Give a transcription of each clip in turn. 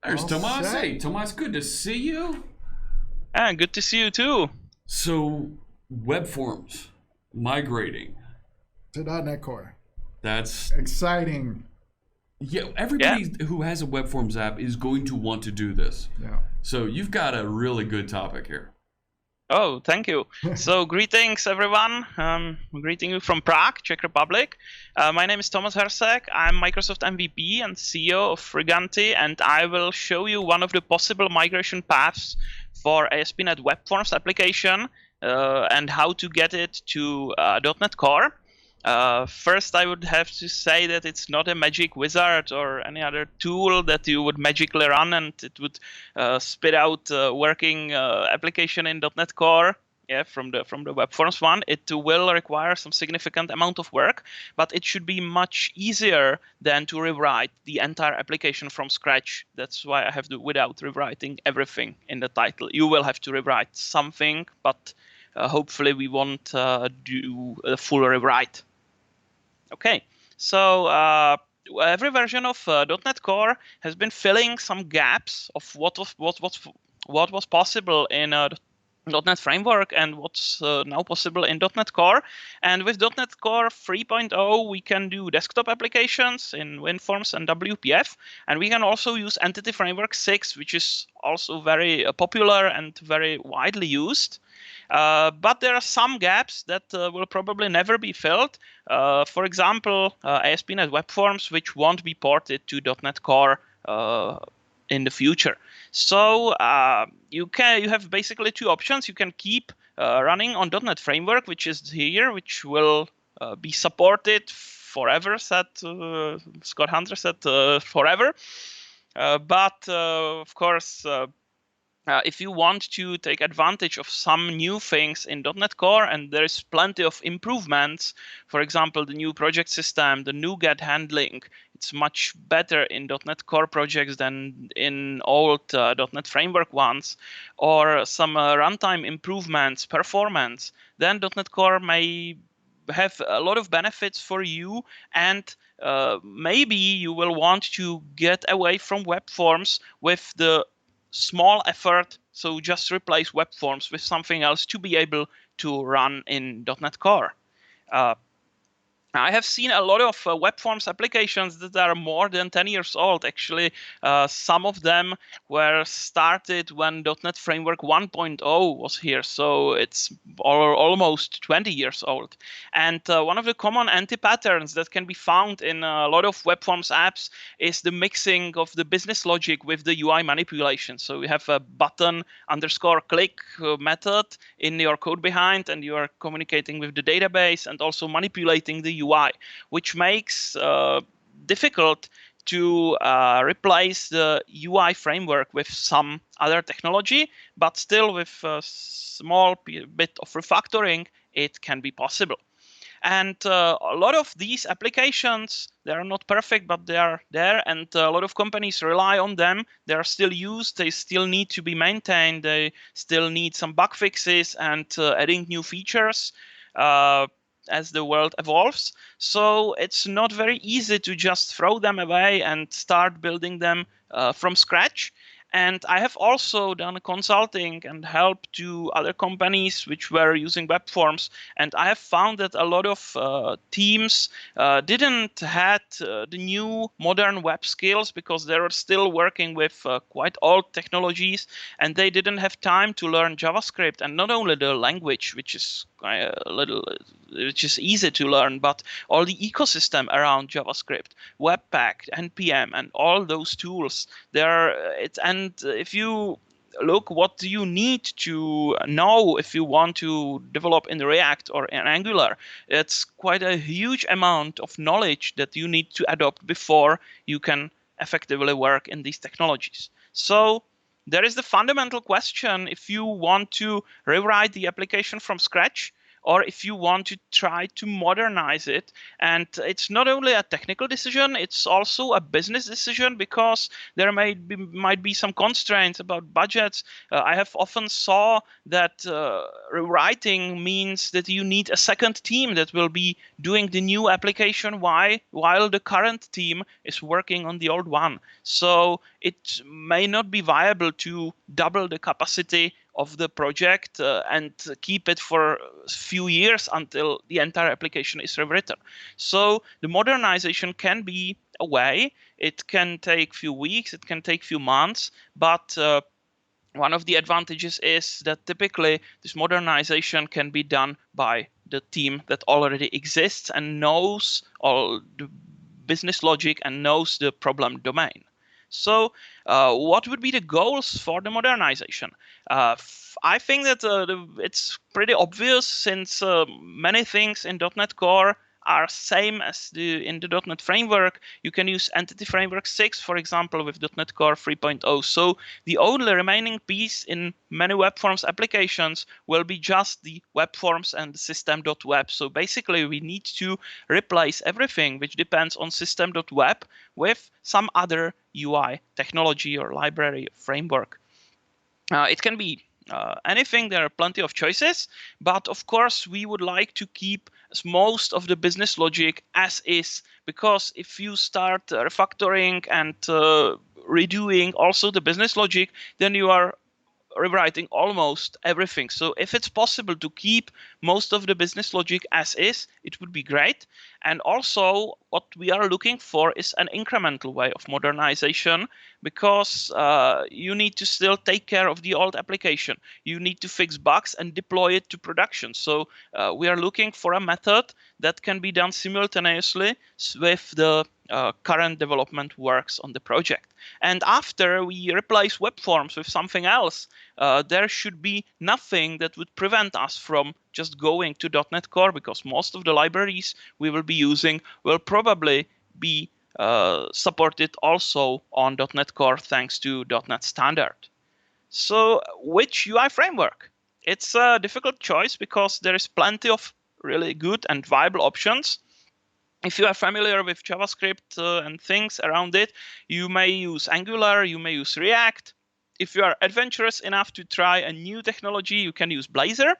There's All Tomas. set Hey, Tomas, good to see you. Yeah, good to see you too. So, web forms, migrating. to .NET Core. That's, Exciting. yeah, Yeah. everybody who has a web forms app is going to want to do this. Yeah. So, you've got a really good topic here. Oh, thank you. So, greetings, everyone. Greeting you from Prague, Czech Republic. My name is Thomas Hersek. I'm Microsoft MVP and CEO of Friganti, and I will show you one of the possible migration paths for ASP.NET Web Forms application and how to get it to .NET Core. First, I would have to say that it's not a magic wizard or any other tool that you would magically run and it would spit out working application in .NET Core. Yeah, from the web forms one, it will require some significant amount of work, but it should be much easier than to rewrite the entire application from scratch. That's why I have to without rewriting everything in the title. You will have to rewrite something, but hopefully we won't do a full rewrite. Okay, so every version of .NET Core has been filling some gaps of what was possible in .NET Framework and what's now possible in .NET Core. And with .NET Core 3.0, we can do desktop applications in WinForms and WPF, and we can also use Entity Framework 6, which is also very popular and very widely used. But there are some gaps that will probably never be filled. For example, ASP.NET Web Forms, which won't be ported to .NET Core in the future. So you have basically two options. You can keep running on .NET Framework, which is here, which will be supported forever. Scott Hunter said forever. But of course, if you want to take advantage of some new things in .NET Core, and there is plenty of improvements, for example, the new project system, the NuGet handling, it's much better in .NET Core projects than in old .NET Framework ones, or some runtime improvements, performance, then .NET Core may have a lot of benefits for you, and maybe you will want to get away from web forms with the small effort, so just replace web forms with something else to be able to run in .NET Core. I have seen a lot of web forms applications that are more than 10 years old. Actually, some of them were started when .NET Framework 1.0 was here, so it's almost 20 years old. And one of the common anti-patterns that can be found in a lot of web forms apps is the mixing of the business logic with the UI manipulation. So we have a button underscore click method in your code behind, and you are communicating with the database and also manipulating the UI, which makes difficult to replace the UI framework with some other technology, but still with a small bit of refactoring, it can be possible. And a lot of these applications, they are not perfect, but they are there, and a lot of companies rely on them. They are still used, they still need to be maintained, they still need some bug fixes and adding new features as the world evolves. So it's not very easy to just throw them away and start building them from scratch. And I have also done consulting and helped to other companies which were using web forms. And I have found that a lot of teams didn't had the new modern web skills because they were still working with quite old technologies, and they didn't have time to learn JavaScript, and not only the language, which is which is easy to learn, but all the ecosystem around JavaScript, Webpack, NPM, and all those tools. And if you look what do you need to know if you want to develop in React or in Angular, it's quite a huge amount of knowledge that you need to adopt before you can effectively work in these technologies. So there is the fundamental question: if you want to rewrite the application from scratch, or if you want to try to modernize it. And it's not only a technical decision, it's also a business decision, because there might be some constraints about budgets. I have often saw that rewriting means that you need a second team that will be doing the new application while the current team is working on the old one. So it may not be viable to double the capacity of the project and keep it for a few years until the entire application is rewritten. So the modernization can be a way. It can take few weeks, it can take few months, but one of the advantages is that typically this modernization can be done by the team that already exists and knows all the business logic and knows the problem domain. So what would be the goals for the modernization? I think that it's pretty obvious, since many things in .NET Core are same as in the .NET Framework. You can use Entity Framework 6, for example, with .NET Core 3.0. So the only remaining piece in many web forms applications will be just the web forms and the system.web. So basically, we need to replace everything which depends on system.web with some other UI technology or library or framework. It can be anything. There are plenty of choices, but of course we would like to keep most of the business logic as is, because if you start refactoring and redoing also the business logic, then you are rewriting almost everything. So if it's possible to keep most of the business logic as is, it would be great. And also what we are looking for is an incremental way of modernization, because you need to still take care of the old application. You need to fix bugs and deploy it to production. So we are looking for a method that can be done simultaneously with the current development works on the project. And after we replace web forms with something else, there should be nothing that would prevent us from just going to .NET Core, because most of the libraries we will be using will probably be supported also on .NET Core thanks to .NET Standard. So which UI framework? It's a difficult choice because there is plenty of really good and viable options. If you are familiar with JavaScript and things around it, you may use Angular, you may use React. If you are adventurous enough to try a new technology, you can use Blazor.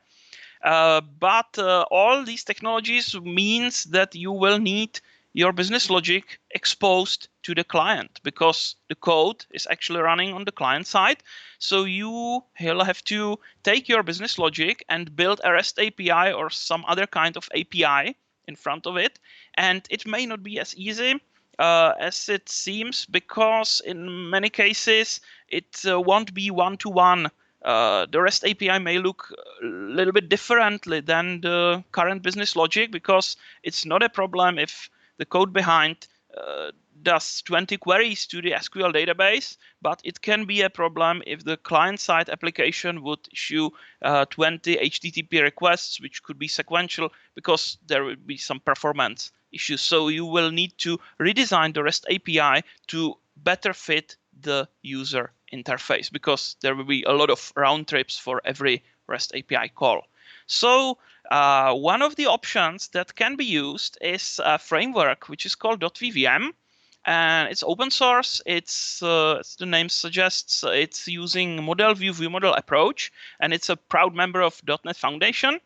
But all these technologies means that you will need your business logic exposed to the client, because the code is actually running on the client side. So you will have to take your business logic and build a REST API or some other kind of API in front of it. And it may not be as easy as it seems, because in many cases it won't be one-to-one. The REST API may look a little bit differently than the current business logic, because it's not a problem if the code behind does 20 queries to the SQL database, but it can be a problem if the client-side application would issue 20 HTTP requests, which could be sequential, because there would be some performance issues. So you will need to redesign the REST API to better fit the user interface, because there will be a lot of round trips for every REST API call. So one of the options that can be used is a framework which is called .vvm, and it's open source. It's as the name suggests, it's using model view model approach, and it's a proud member of .NET Foundation.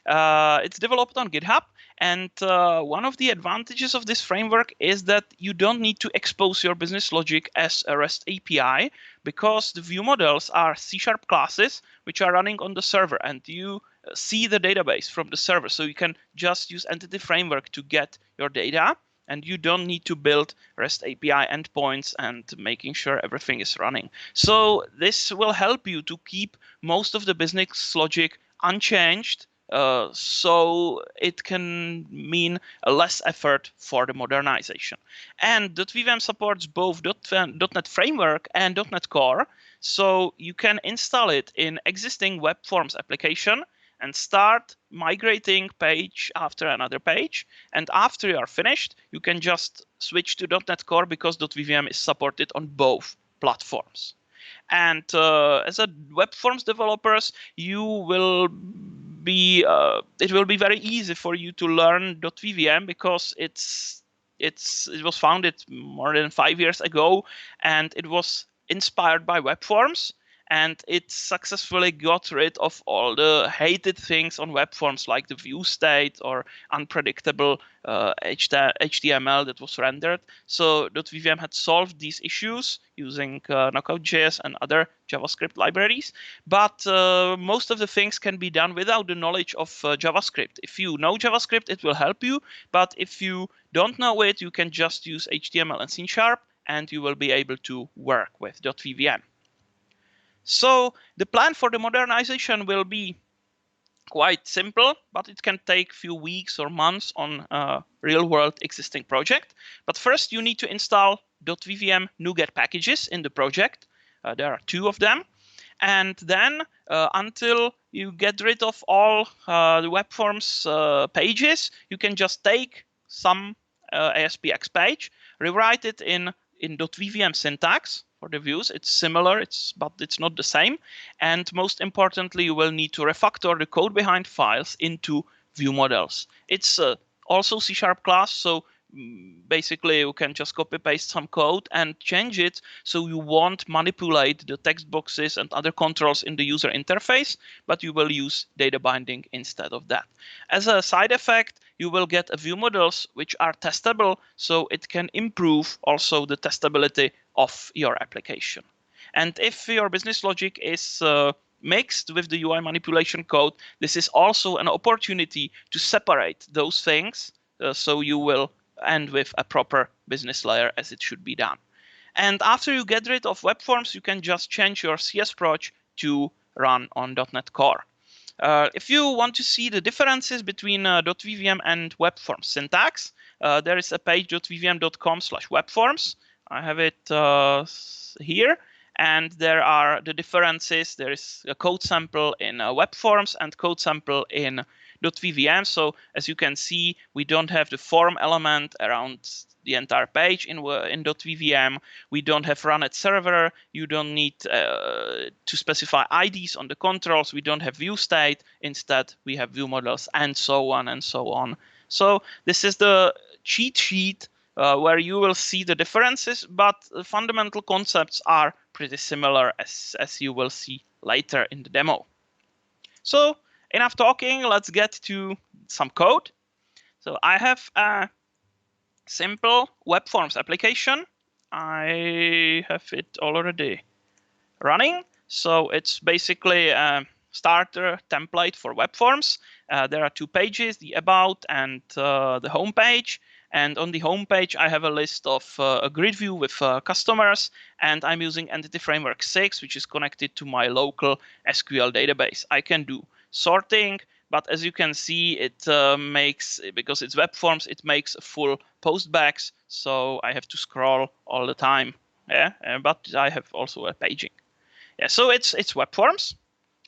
It's developed on GitHub, and one of the advantages of this framework is that you don't need to expose your business logic as a REST API, because the view models are C# classes which are running on the server, and you see the database from the server. So you can just use Entity Framework to get your data, and you don't need to build REST API endpoints and making sure everything is running. So this will help you to keep most of the business logic unchanged, so it can mean a less effort for the modernization. And .vvm supports both .NET Framework and .NET Core, so you can install it in existing web forms application and start migrating page after another page. And after you are finished, you can just switch to .NET Core, because .vvm is supported on both platforms. And as a web forms developers, you will it will be very easy for you to learn .vvm because it was founded more than 5 years ago, and it was inspired by web forms, and it successfully got rid of all the hated things on web forms like the view state or unpredictable HTML that was rendered. So .vvm had solved these issues using Knockout.js and other JavaScript libraries, but most of the things can be done without the knowledge of JavaScript. If you know JavaScript, it will help you, but if you don't know it, you can just use HTML and C# and you will be able to work with .vvm. So the plan for the modernization will be quite simple, but it can take a few weeks or months on a real-world existing project. But first, you need to install .vvm NuGet packages in the project. There are 2 of them. And then, until you get rid of all the web forms pages, you can just take some ASPX page, rewrite it in .vvm syntax for the views. It's similar, but it's not the same. And most importantly, you will need to refactor the code behind files into view models. It's also C# class, so basically you can just copy paste some code and change it so you won't manipulate the text boxes and other controls in the user interface, but you will use data binding instead of that. As a side effect, you will get a view models which are testable, so it can improve also the testability of your application. And if your business logic is mixed with the UI manipulation code, this is also an opportunity to separate those things, so you will end with a proper business layer as it should be done. And after you get rid of web forms, you can just change your CSproj to run on .NET Core. If you want to see the differences between .vvm and web forms syntax, there is a page .vvm.com/webforms. I have it here. And there are the differences. There is a code sample in web forms and code sample in .vvm. So as you can see, we don't have the form element around the entire page in .vvm. We don't have run at server. You don't need to specify IDs on the controls. We don't have view state. Instead, we have view models and so on and so on. So this is the cheat sheet where you will see the differences, but the fundamental concepts are pretty similar as you will see later in the demo. So enough talking, let's get to some code. So I have a simple web forms application. I have it already running. So it's basically a starter template for web forms. There are 2 pages, the about and the home page. And on the home page, I have a list of a grid view with customers, and I'm using Entity Framework 6, which is connected to my local SQL database. I can do sorting, but as you can see, it makes, because it's web forms, it makes a full postbacks, so I have to scroll all the time. Yeah, but I have also a paging. Yeah, so it's web forms,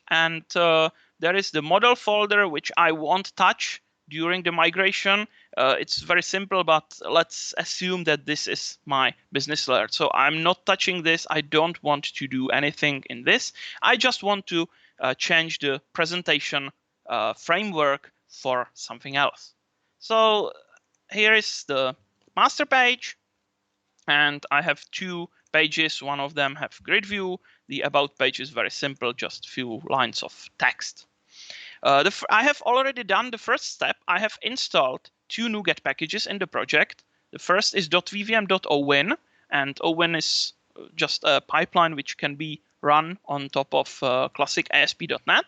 and there is the model folder which I won't touch during the migration. It's very simple, but let's assume that this is my business layer. So I'm not touching this. I don't want to do anything in this. I just want to change the presentation framework for something else. So here is the master page, and I have 2 pages. One of them have grid view. The about page is very simple, just a few lines of text. I have already done the first step. I have installed 2 NuGet packages in the project. The first is .vvm.owin, and owin is just a pipeline which can be run on top of classic ASP.NET.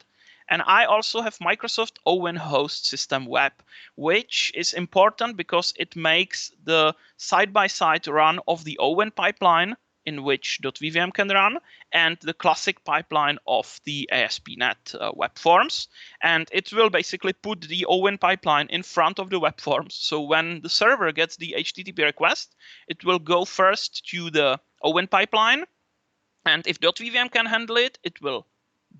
And I also have Microsoft owin host system web, which is important because it makes the side-by-side run of the owin pipeline in which .vvm can run, and the classic pipeline of the ASP.NET web forms. And it will basically put the owin pipeline in front of the web forms. So when the server gets the HTTP request, it will go first to the owin pipeline. And if .vvm can handle it, it will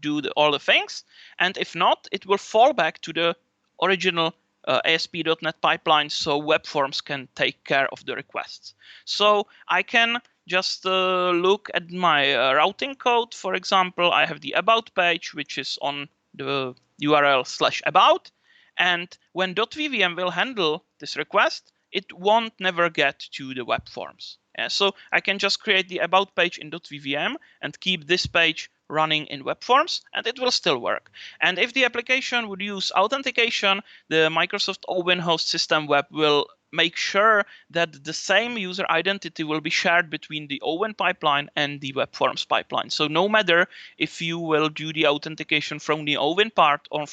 do all the things. And if not, it will fall back to the original ASP.NET pipeline, so web forms can take care of the requests. So I can just look at my routing code. For example, I have the about page, which is on the URL/about. And when .vvm will handle this request, it won't never get to the web forms. So I can just create the about page in .vvm and keep this page running in web forms, and it will still work. And if the application would use authentication, the Microsoft Open Host System Web will make sure that the same user identity will be shared between the Owen pipeline and the web forms pipeline. So no matter if you will do the authentication from the Owen part or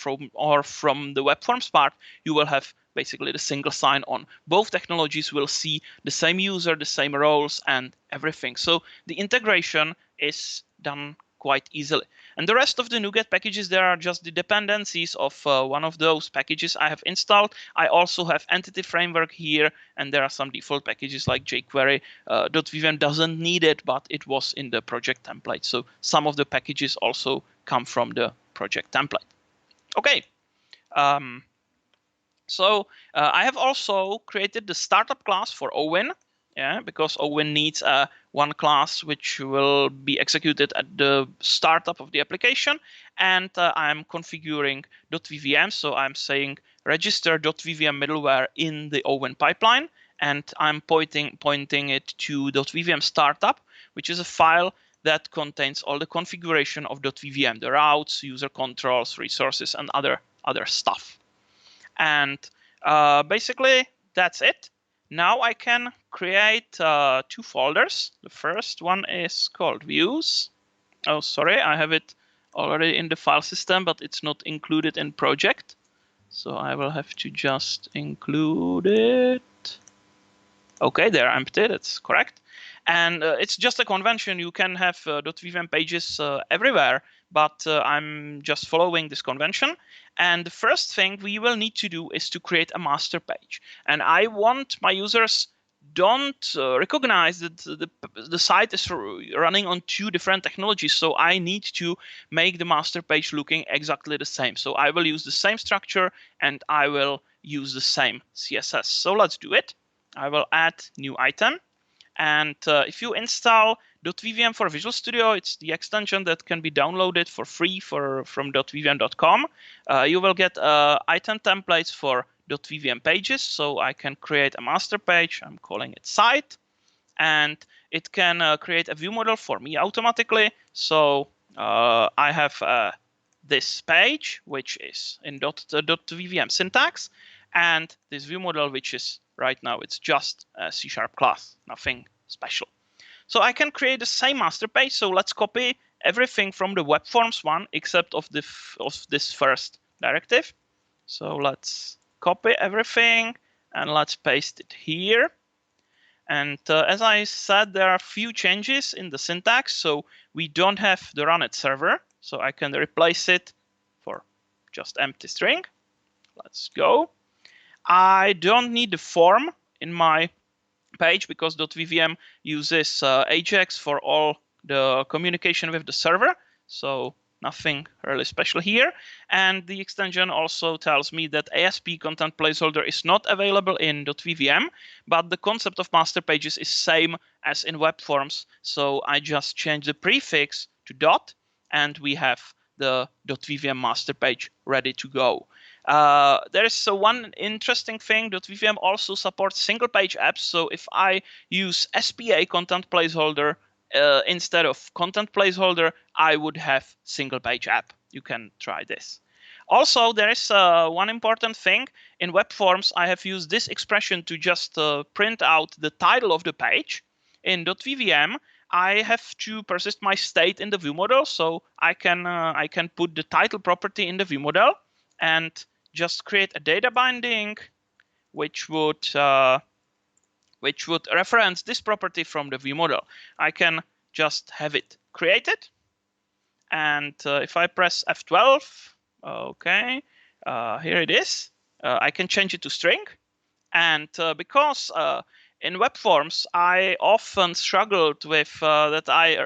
from the web forms part, you will have basically the single sign-on. Both technologies will see the same user, the same roles, and everything. So the integration is done quite easily. And the rest of the NuGet packages, there are just the dependencies of one of those packages I have installed. I also have Entity Framework here, and there are some default packages like jQuery. .vvm doesn't need it, but it was in the project template. So some of the packages also come from the project template. Okay. So I have also created the startup class for Owen, because Owen needs one class which will be executed at the startup of the application. And I'm configuring .vvm, so I'm saying register .vvm middleware in the Owen pipeline, and I'm pointing it to .vvm startup, which is a file that contains all the configuration of .vvm, the routes, user controls, resources, and other stuff. And basically, that's it. Now I can create 2 folders. The first one is called views. Oh, sorry, I have it already in the file system, but it's not included in project. So I will have to just include it. Okay, they're empty, that's correct. And it's just a convention. You can have .vvm pages everywhere, but I'm just following this convention. And the first thing we will need to do is to create a master page. And I want my users don't recognize that the site is running on 2 different technologies. So I need to make the master page looking exactly the same. So I will use the same structure and I will use the same CSS. So let's do it. I will add new item. And if you install .vvm for Visual Studio, it's the extension that can be downloaded for free from .vvm.com. You will get item templates for .vvm pages. So I can create a master page. I'm calling it site. And it can create a view model for me automatically. So I have this page, which is in .vvm syntax, and this view model, which is right now, it's just a C# class, nothing special. So I can create the same master page. So let's copy everything from the web forms one, except of this first directive. So let's copy everything and let's paste it here. And as I said, there are a few changes in the syntax. So we don't have the run it server. So I can replace it for just empty string. Let's go. I don't need the form in my page because .vvm uses Ajax for all the communication with the server. So nothing really special here. And the extension also tells me that ASP content placeholder is not available in .vvm, but the concept of master pages is same as in web forms. So I just change the prefix to dot, and we have the .vvm master page ready to go. There is one interesting thing. .vvm also supports single page apps. So if I use SPA content placeholder instead of content placeholder, I would have single page app. You can try this. Also, there is one important thing. In web forms, I have used this expression to just print out the title of the page. In .vvm, I have to persist my state in the view model. So I can put the title property in the view model and just create a data binding which would reference this property from the view model. I can just have it created, and if I press F12, okay, here it is. I can change it to string, and because in web forms I often struggled with that I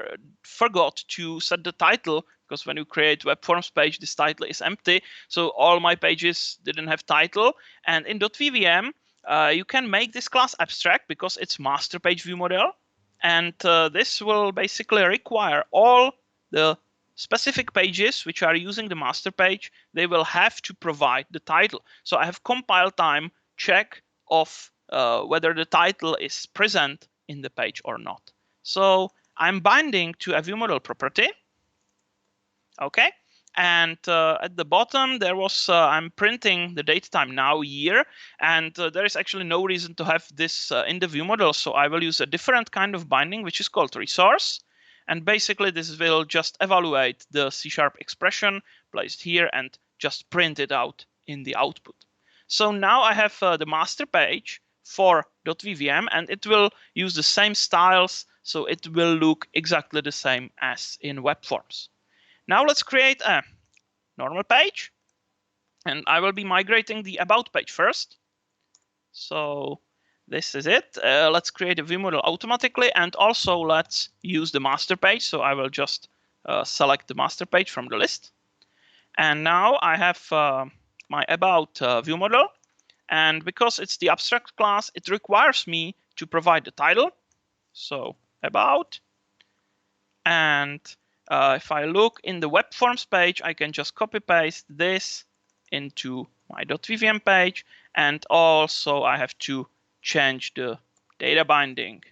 forgot to set the title, because when you create web forms page, this title is empty. So all my pages didn't have title. And in .vvm, you can make this class abstract because it's master page view model. And this will basically require all the specific pages which are using the master page, they will have to provide the title. So I have compile time check of whether the title is present in the page or not. So I'm binding to a viewModel property. Okay, and at the bottom there was I'm printing the datetime now year, and there is actually no reason to have this in the viewModel, so I will use a different kind of binding which is called resource, and basically this will just evaluate the C# expression placed here and just print it out in the output. So now I have the master page for .vvm, and it will use the same styles, so it will look exactly the same as in web forms. Now let's create a normal page, and I will be migrating the about page first. So this is it. Let's create a viewModel automatically, and also let's use the master page. So I will just select the master page from the list. And now I have my about viewModel, and because it's the abstract class, it requires me to provide the title. So about, and if I look in the web forms page, I can just copy paste this into my .vvm page, and also I have to change the data binding.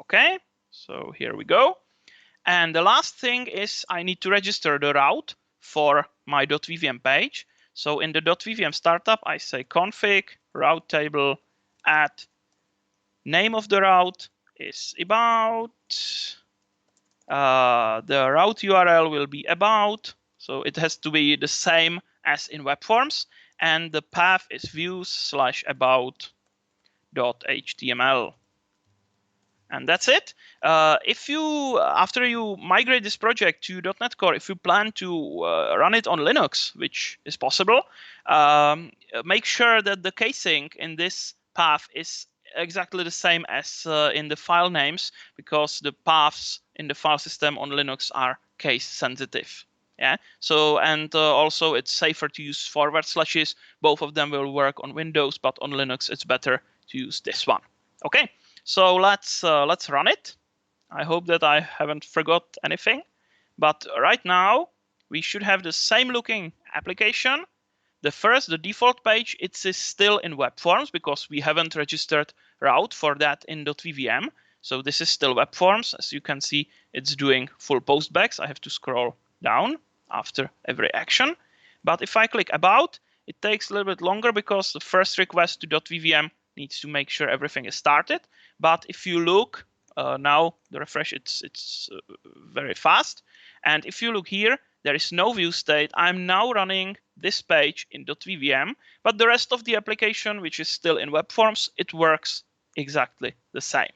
Okay, so here we go. And the last thing is I need to register the route for my .vvm page. So in the .vvm startup, I say config route table at name of the route is about. The route URL will be about, so it has to be the same as in web forms, and the path is views/about.html. And that's it. If you, after you migrate this project to .NET Core, if you plan to run it on Linux, which is possible, make sure that the casing in this path is exactly the same as in the file names, because the paths in the file system on Linux are case sensitive. Yeah. So, and also it's safer to use forward slashes. Both of them will work on Windows, but on Linux it's better to use this one. Okay. So let's run it. I hope that I haven't forgot anything. But right now we should have the same looking application. The default page, it is still in web forms because we haven't registered route for that in .vvm. So this is still web forms. As you can see, it's doing full postbacks. I have to scroll down after every action. But if I click about, it takes a little bit longer because the first request to .vvm needs to make sure everything is started. But if you look now, the refresh, it's very fast. And if you look here, there is no view state. I'm now running this page in .vvm, but the rest of the application, which is still in web forms, it works exactly the same.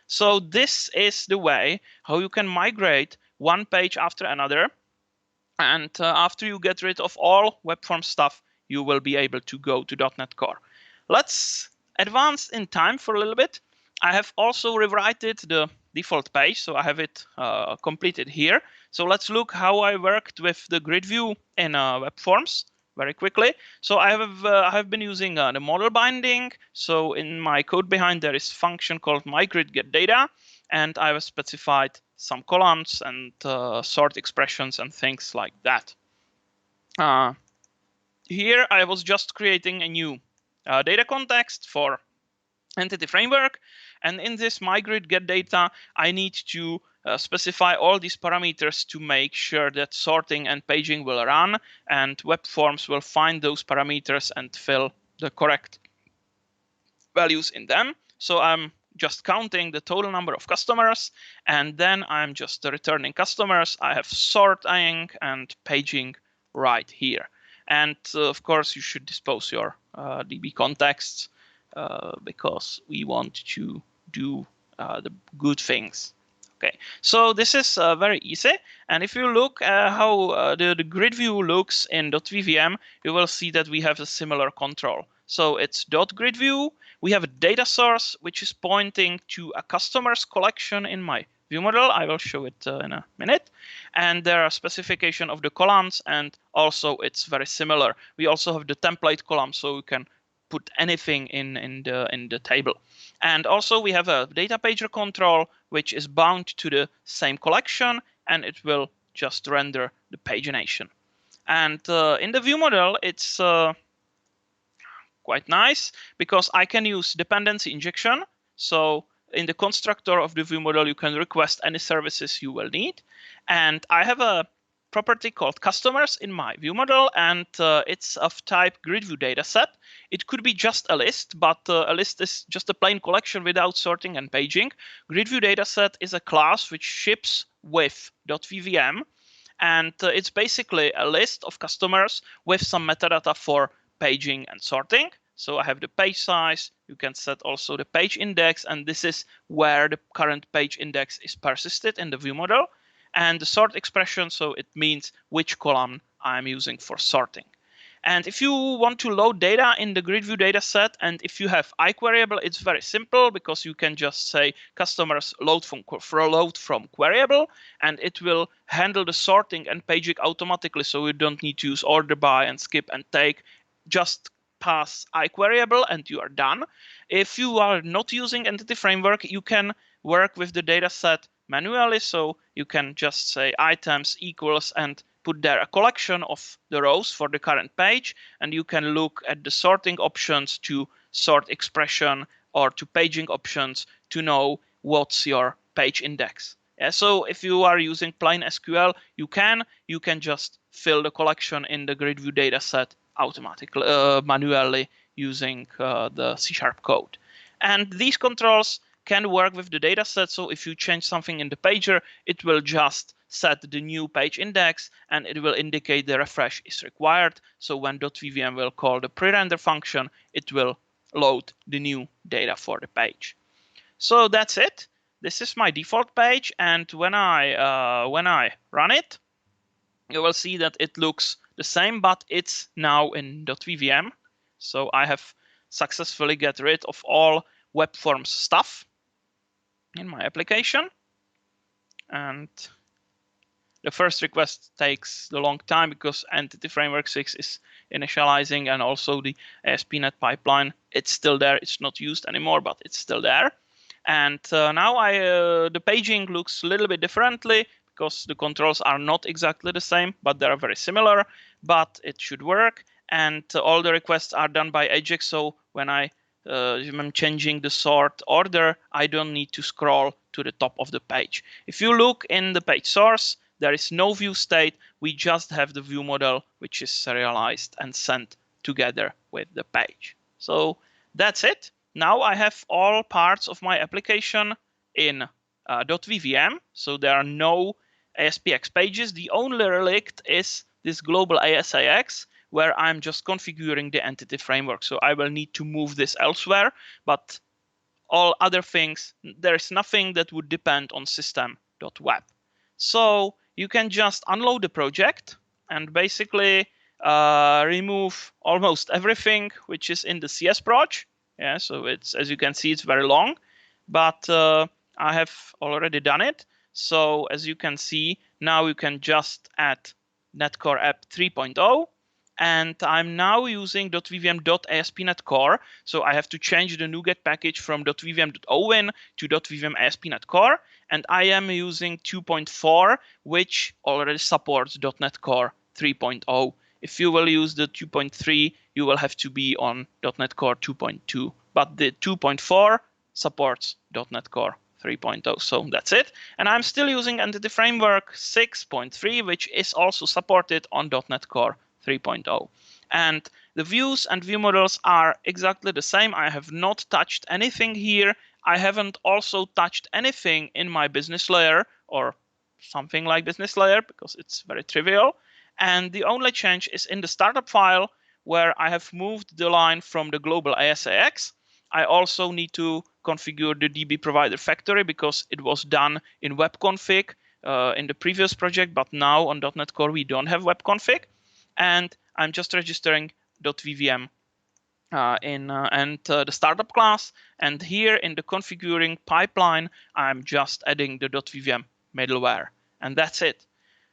So this is the way how you can migrate one page after another. And after you get rid of all web form stuff, you will be able to go to .NET Core. Let's advance in time for a little bit. I have also rewritten the default page, so I have it completed here. So let's look how I worked with the grid view in web forms very quickly. So I have been using the model binding. So in my code behind there is function called myGridGetData, and I have specified some columns and sort expressions and things like that. Here I was just creating a new data context for entity framework, and in this myGridGetData, I need to specify all these parameters to make sure that sorting and paging will run, and web forms will find those parameters and fill the correct values in them. So I'm just counting the total number of customers, and then I'm just returning customers. I have sorting and paging right here. And of course, you should dispose your DB contexts because we want to do the good things. Okay, so this is very easy. And if you look at how the grid view looks in .vvm, you will see that we have a similar control. So it's .grid view. We have a data source, which is pointing to a customer's collection in my view model. I will show it in a minute. And there are specification of the columns, and also it's very similar. We also have the template column, so we can put anything in the table. And also we have a data pager control, which is bound to the same collection, and it will just render the pagination. And in the view model, it's quite nice because I can use dependency injection. So in the constructor of the view model, you can request any services you will need. And I have a property called customers in my view model, and it's of type grid view dataset. It could be just a list, but a list is just a plain collection without sorting and paging. Grid view dataset is a class which ships with .vvm, and it's basically a list of customers with some metadata for paging and sorting. So I have the page size, you can set also the page index, and this is where the current page index is persisted in the view model. And the sort expression, so it means which column I'm using for sorting. And if you want to load data in the grid view dataset, and if you have iQueryable, it's very simple because you can just say customers load from queryable, and it will handle the sorting and paging automatically. So you don't need to use order by and skip and take. Just pass iQueryable and you are done. If you are not using Entity Framework, you can work with the dataset manually. So you can just say items equals and put there a collection of the rows for the current page, and you can look at the sorting options to sort expression or to paging options to know what's your page index. Yeah, so if you are using plain SQL, you can just fill the collection in the grid view dataset automatically, manually using the C# code. And these controls can work with the dataset. So if you change something in the pager, it will just set the new page index and it will indicate the refresh is required. So when .vvm will call the pre-render function, it will load the new data for the page. So that's it. This is my default page, and when I run it, you will see that it looks the same, but it's now in .vvm. So I have successfully get rid of all web forms stuff in my application, and the first request takes a long time because Entity Framework 6 is initializing, and also the ASP.NET pipeline. It's still there. It's not used anymore, but it's still there. And now the paging looks a little bit differently because the controls are not exactly the same, but they are very similar. But it should work, and all the requests are done by Ajax. So when I'm changing the sort order, I don't need to scroll to the top of the page. If you look in the page source, there is no view state. We just have the view model, which is serialized and sent together with the page. So that's it. Now I have all parts of my application in .vvm. So there are no ASPX pages. The only relict is this global ASIX, where I'm just configuring the entity framework. So I will need to move this elsewhere, but all other things, there is nothing that would depend on system.web. So you can just unload the project and basically remove almost everything which is in the CS proj. Yeah, so it's, as you can see, it's very long, but I have already done it. So as you can see, now you can just add Netcore app 3.0. And I'm now using .vvm.ASP.NET Core. So I have to change the NuGet package from .vvm.owin to .vvm ASP.NET Core. And I am using 2.4, which already supports .NET Core 3.0. If you will use the 2.3, you will have to be on .NET Core 2.2. But the 2.4 supports .NET Core 3.0. So that's it. And I'm still using Entity Framework 6.3, which is also supported on .NET Core 3.0. And the views and view models are exactly the same. I have not touched anything here. I haven't also touched anything in my business layer or something like business layer because it's very trivial. And the only change is in the startup file, where I have moved the line from the global ASIX. I also need to configure the DB provider factory because it was done in webconfig in the previous project, but now on .NET Core we don't have webconfig. And I'm just registering .vvm and the startup class. And here in the configuring pipeline, I'm just adding the .vvm middleware. And that's it.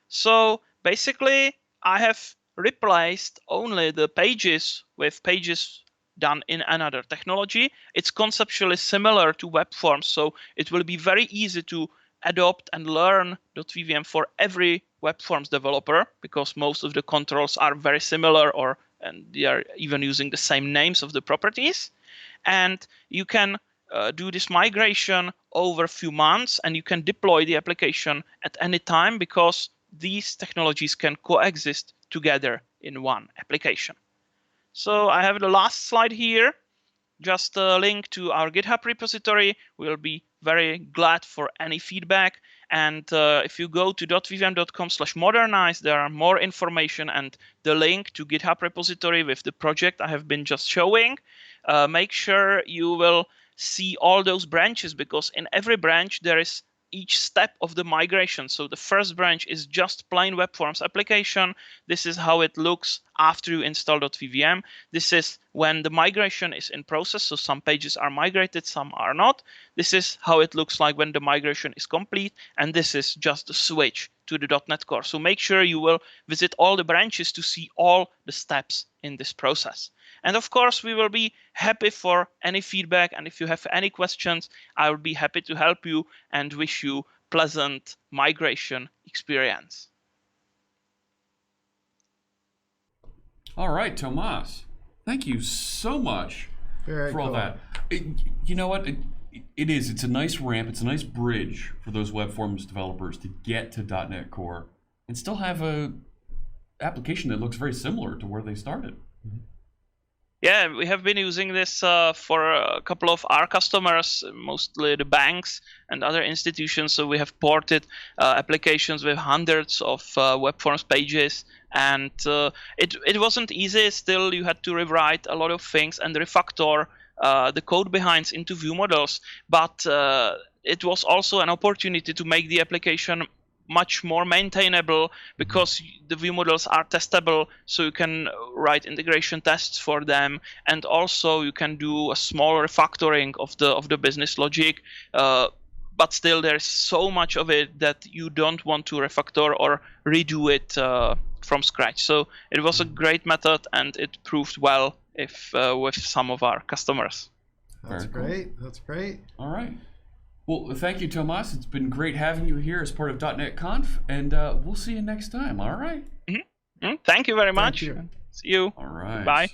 So basically, I have replaced only the pages with pages done in another technology. It's conceptually similar to web forms, so it will be very easy to adopt and learn .vvm for every web forms developer, because most of the controls are very similar, and they are even using the same names of the properties. And you can do this migration over a few months, and you can deploy the application at any time, because these technologies can coexist together in one application. So I have the last slide here, just a link to our GitHub repository. We'll be very glad for any feedback. And if you go to .vvm.com/modernize, there are more information and the link to GitHub repository with the project I have been just showing. Make sure you will see all those branches, because in every branch there is each step of the migration. So the first branch is just plain web forms application. This is how it looks after you install .vvm. This is when the migration is in process. So some pages are migrated, some are not. This is how it looks like when the migration is complete. And this is just the switch to the .NET Core. So make sure you will visit all the branches to see all the steps in this process. And of course, we will be happy for any feedback. And if you have any questions, I will be happy to help you and wish you pleasant migration experience. All right, Tomas. Thank you so much Very for all cool. that. You know what? It is. It's a nice ramp. It's a nice bridge for those web forms developers to get to .NET Core and still have a application that looks very similar to where they started. Yeah, we have been using this for a couple of our customers, mostly the banks and other institutions. So we have ported applications with hundreds of web forms pages, and it wasn't easy. Still, you had to rewrite a lot of things and refactor the code behind into view models. But it was also an opportunity to make the application much more maintainable, because the view models are testable, so you can write integration tests for them, and also you can do a small refactoring of the business logic. But still, there's so much of it that you don't want to refactor or redo it from scratch. So it was a great method, and it proved well with some of our customers. That's Very cool. great. That's great. All right. Well, thank you, Tomas. It's been great having you here as part of .NET Conf, and we'll see you next time. All right. Thank you very Thank much. you. See you. All right. Bye.